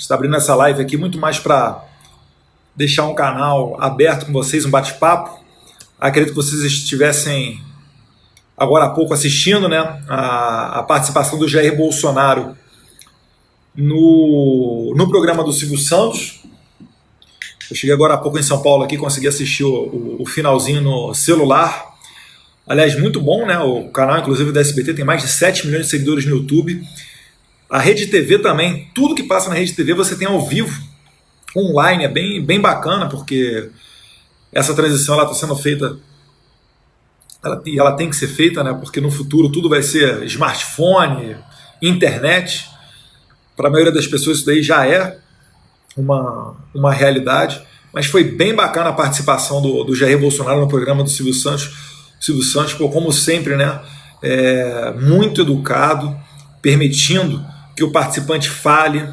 está abrindo essa live aqui muito mais para deixar um canal aberto com vocês, um bate-papo. Acredito que vocês estivessem agora há pouco assistindo, né, a participação do Jair Bolsonaro no programa do Silvio Santos. Eu cheguei agora há pouco em São Paulo aqui, consegui assistir o finalzinho no celular. Aliás, muito bom, né? O canal, inclusive, da SBT tem mais de 7 milhões de seguidores no YouTube. A Rede TV também, tudo que passa na Rede TV você tem ao vivo, online, é bem bacana, porque essa transição está sendo feita, ela tem que ser feita, né? Porque no futuro tudo vai ser smartphone, internet. Para a maioria das pessoas isso daí já é uma realidade, mas foi bem bacana a participação do Jair Bolsonaro no programa do Silvio Santos. O Silvio Santos, como sempre, né, muito educado, permitindo que o participante fale,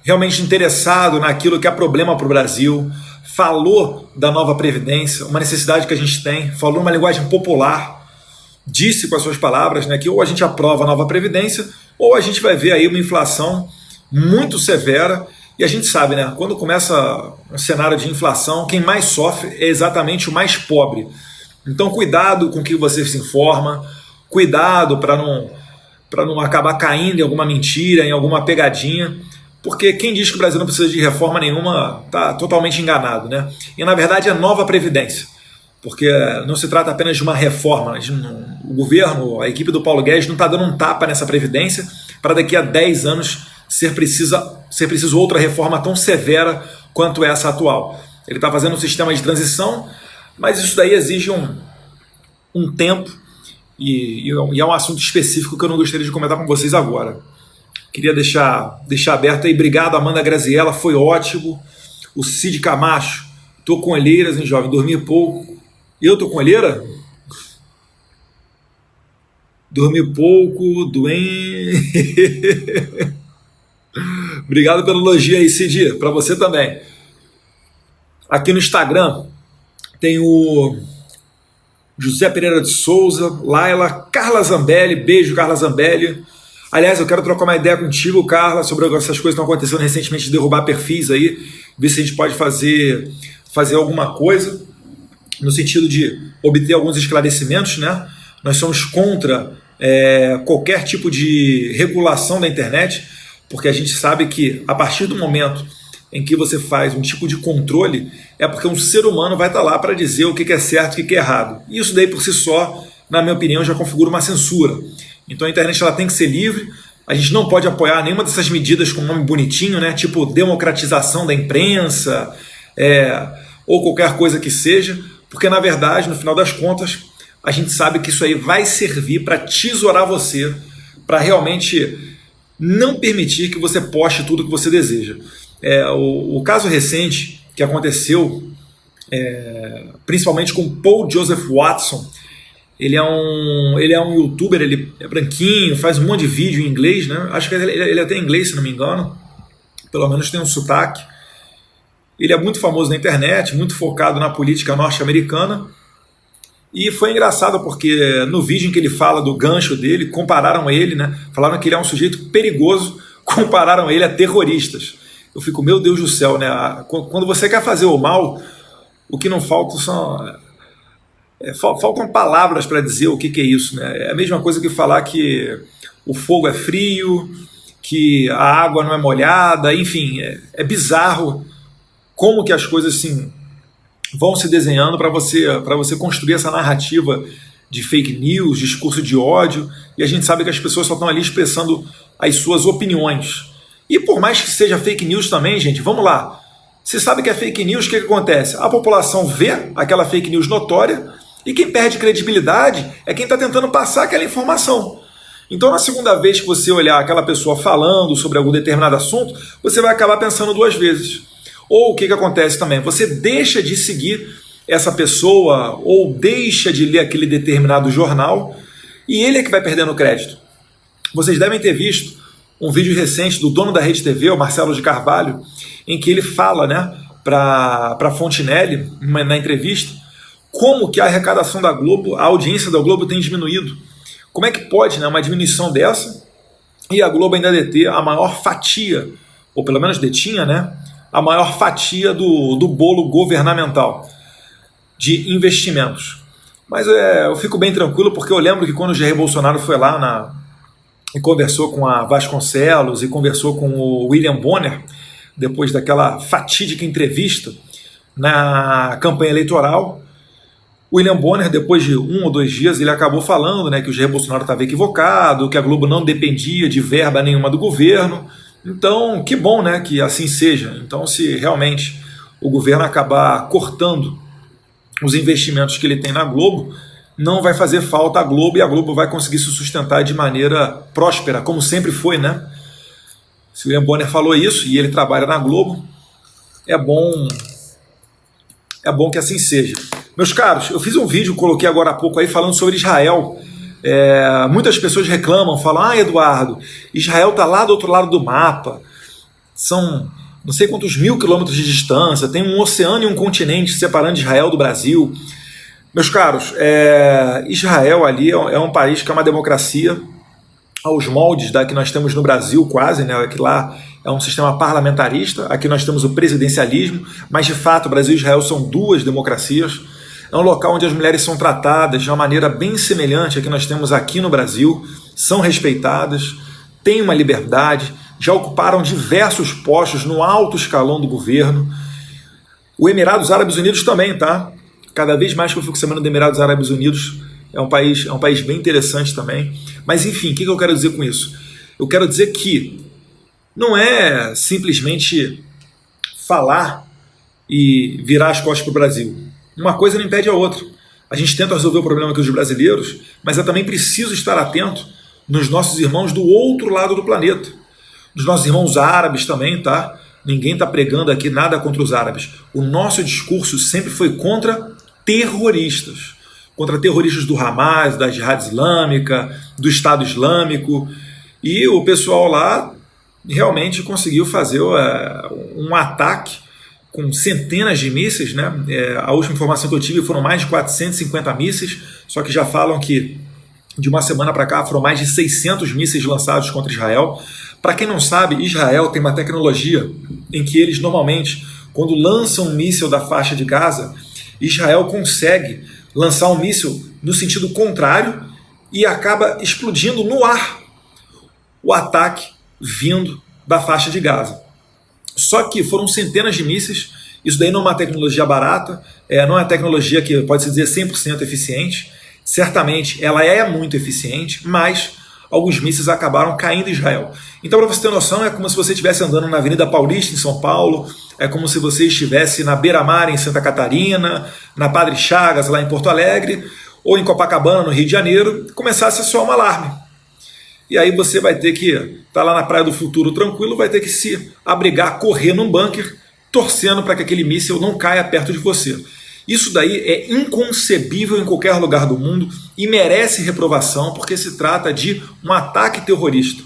realmente interessado naquilo que é problema para o Brasil, falou da nova Previdência, uma necessidade que a gente tem, falou uma linguagem popular, disse com as suas palavras, né, que ou a gente aprova a nova Previdência ou a gente vai ver aí uma inflação muito severa. E a gente sabe, né, quando começa um cenário de inflação, quem mais sofre é exatamente o mais pobre. Então cuidado com o que você se informa, cuidado para não acabar caindo em alguma mentira, em alguma pegadinha, porque quem diz que o Brasil não precisa de reforma nenhuma está totalmente enganado, né? E na verdade é nova Previdência, porque não se trata apenas de uma reforma. O governo, a equipe do Paulo Guedes não está dando um tapa nessa Previdência para daqui a 10 anos ser preciso outra reforma tão severa quanto essa atual. Ele está fazendo um sistema de transição, mas isso daí exige um tempo e é um assunto específico que eu não gostaria de comentar com vocês agora. Queria deixar aberto aí. Obrigado, Amanda Graziella, foi ótimo. O Cid Camacho, tô com olheiras, hein, jovem, dormi pouco. Eu tô com olheira? Dormi pouco, doente. Obrigado pelo elogio aí, Cid, para você também. Aqui no Instagram tem o José Pereira de Souza, Laila, Carla Zambelli, beijo, Carla Zambelli. Aliás, eu quero trocar uma ideia contigo, Carla, sobre essas coisas que estão acontecendo recentemente, de derrubar perfis aí, ver se a gente pode fazer alguma coisa, no sentido de obter alguns esclarecimentos, né? Nós somos contra qualquer tipo de regulação da internet, porque a gente sabe que a partir do momento em que você faz um tipo de controle, é porque um ser humano vai estar lá para dizer o que é certo e o que é errado. E isso daí por si só, na minha opinião, já configura uma censura. Então a internet ela tem que ser livre, a gente não pode apoiar nenhuma dessas medidas com nome bonitinho, né? Tipo democratização da imprensa, ou qualquer coisa que seja, porque na verdade, no final das contas, a gente sabe que isso aí vai servir para tesourar você, para realmente não permitir que você poste tudo que você deseja. O caso recente que aconteceu, principalmente com Paul Joseph Watson, ele é um youtuber, ele é branquinho, faz um monte de vídeo em inglês, né? Acho que ele até é inglês, se não me engano, pelo menos tem um sotaque. Ele é muito famoso na internet, muito focado na política norte-americana. E foi engraçado porque no vídeo em que ele fala do gancho dele, compararam ele, né? Falaram que ele é um sujeito perigoso, compararam ele a terroristas. Eu fico, meu Deus do céu, né? Quando você quer fazer o mal, o que não falta faltam palavras para dizer o que é isso, né? É a mesma coisa que falar que o fogo é frio, que a água não é molhada, enfim, é bizarro como que as coisas assim vão se desenhando para você construir essa narrativa de fake news, discurso de ódio, e a gente sabe que as pessoas só estão ali expressando as suas opiniões. E por mais que seja fake news também, gente, vamos lá. Você sabe que é fake news, o que acontece? A população vê aquela fake news notória e quem perde credibilidade é quem está tentando passar aquela informação. Então, na segunda vez que você olhar aquela pessoa falando sobre algum determinado assunto, você vai acabar pensando duas vezes. Ou o que acontece também? Você deixa de seguir essa pessoa ou deixa de ler aquele determinado jornal e ele é que vai perdendo crédito. Vocês devem ter visto um vídeo recente do dono da Rede TV, o Marcelo de Carvalho, em que ele fala, né, para a Fontinelli, na entrevista, como que a arrecadação da Globo, a audiência da Globo tem diminuído. Como é que pode, né, uma diminuição dessa e a Globo ainda deter a maior fatia ou pelo menos detinha, né, a maior fatia do bolo governamental de investimentos. Mas eu fico bem tranquilo, porque eu lembro que quando o Jair Bolsonaro foi lá e conversou com a Vasconcelos e conversou com o William Bonner, depois daquela fatídica entrevista na campanha eleitoral, o William Bonner, depois de 1 ou 2 dias, ele acabou falando, né, que o Jair Bolsonaro estava equivocado, que a Globo não dependia de verba nenhuma do governo. Então, que bom, né, que assim seja. Então, se realmente o governo acabar cortando os investimentos que ele tem na Globo, não vai fazer falta a Globo e a Globo vai conseguir se sustentar de maneira próspera, como sempre foi, né? Se o William Bonner falou isso e ele trabalha na Globo, é bom que assim seja. Meus caros, eu fiz um vídeo, coloquei agora há pouco aí, falando sobre Israel. Muitas pessoas reclamam, falam, Eduardo, Israel está lá do outro lado do mapa, são não sei quantos 1000 quilômetros de distância, tem um oceano e um continente separando Israel do Brasil. Meus caros, Israel ali é um país que é uma democracia aos moldes da que nós temos no Brasil quase, né? Que lá é um sistema parlamentarista, aqui nós temos o presidencialismo, mas de fato o Brasil e Israel são 2 democracias. É um local onde as mulheres são tratadas de uma maneira bem semelhante à que nós temos aqui no Brasil, são respeitadas, têm uma liberdade, já ocuparam diversos postos no alto escalão do governo. O Emirados Árabes Unidos também, tá? Cada vez mais que eu fico sabendo do Emirados Árabes Unidos, é um país bem interessante também. Mas enfim, o que eu quero dizer com isso? Eu quero dizer que não é simplesmente falar e virar as costas para o Brasil. Uma coisa não impede a outra. A gente tenta resolver o problema aqui dos brasileiros, mas é também preciso estar atento nos nossos irmãos do outro lado do planeta. Nos nossos irmãos árabes também, tá? Ninguém está pregando aqui nada contra os árabes. O nosso discurso sempre foi contra terroristas. Contra terroristas do Hamas, da Jihad Islâmica, do Estado Islâmico. E o pessoal lá realmente conseguiu fazer um ataque com centenas de mísseis, né? A última informação que eu tive foram mais de 450 mísseis, só que já falam que de uma semana para cá foram mais de 600 mísseis lançados contra Israel. Para quem não sabe, Israel tem uma tecnologia em que eles normalmente, quando lançam um míssil da faixa de Gaza, Israel consegue lançar um míssil no sentido contrário e acaba explodindo no ar o ataque vindo da faixa de Gaza. Só que foram centenas de mísseis, isso daí não é uma tecnologia barata, não é uma tecnologia que pode-se dizer 100% eficiente, certamente ela é muito eficiente, mas alguns mísseis acabaram caindo em Israel. Então, para você ter noção, é como se você estivesse andando na Avenida Paulista, em São Paulo, é como se você estivesse na Beira-Mar, em Santa Catarina, na Padre Chagas, lá em Porto Alegre, ou em Copacabana, no Rio de Janeiro, e começasse a soar um alarme. E aí você vai ter que estar lá na Praia do Futuro tranquilo, vai ter que se abrigar, correr num bunker, torcendo para que aquele míssil não caia perto de você. Isso daí é inconcebível em qualquer lugar do mundo e merece reprovação, porque se trata de um ataque terrorista.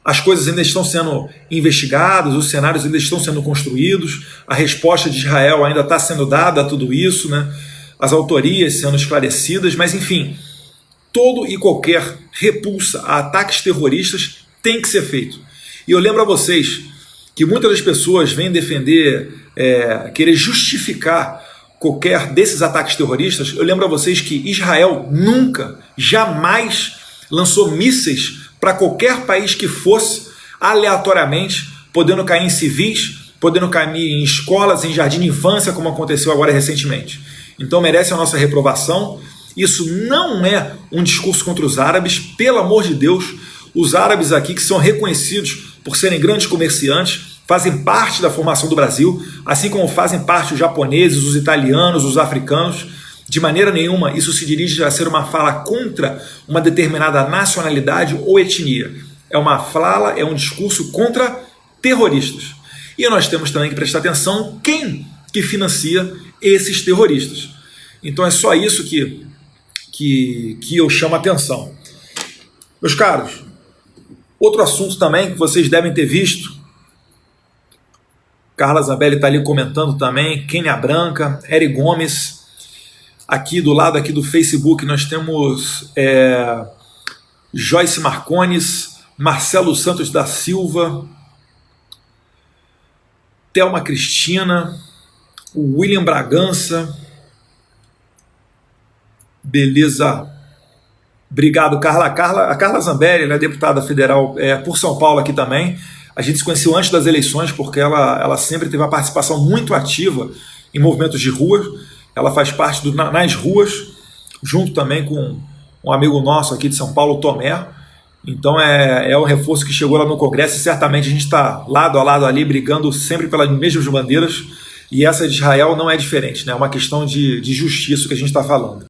As coisas ainda estão sendo investigadas, os cenários ainda estão sendo construídos, a resposta de Israel ainda está sendo dada a tudo isso, né? As autorias sendo esclarecidas, mas enfim, todo e qualquer repulsa a ataques terroristas tem que ser feito. E eu lembro a vocês que muitas das pessoas vêm defender, querer justificar qualquer desses ataques terroristas. Eu lembro a vocês que Israel nunca, jamais lançou mísseis para qualquer país que fosse, aleatoriamente, podendo cair em civis, podendo cair em escolas, em jardim de infância, como aconteceu agora recentemente. Então merece a nossa reprovação. Isso não é um discurso contra os árabes, pelo amor de Deus. Os árabes aqui, que são reconhecidos por serem grandes comerciantes, fazem parte da formação do Brasil, assim como fazem parte os japoneses, os italianos, os africanos. De maneira nenhuma isso se dirige a ser uma fala contra uma determinada nacionalidade ou etnia. É uma fala, é um discurso contra terroristas. E nós temos também que prestar atenção quem que financia esses terroristas. Então é só isso que eu chamo a atenção. Meus caros, outro assunto também que vocês devem ter visto, Carla Zambelli está ali comentando também, Kênia Branca, Eric Gomes, aqui do lado aqui do Facebook nós temos Joyce Marcones, Marcelo Santos da Silva, Thelma Cristina, o William Bragança, beleza, obrigado Carla. A Carla Zambelli, ela é deputada federal por São Paulo aqui também. A gente se conheceu antes das eleições porque ela sempre teve uma participação muito ativa em movimentos de rua. Ela faz parte do Nas Ruas, junto também com um amigo nosso aqui de São Paulo, Tomé. Então é um reforço que chegou lá no Congresso e certamente a gente está lado a lado ali, brigando sempre pelas mesmas bandeiras. E essa de Israel não é diferente, né? É uma questão de justiça que a gente está falando.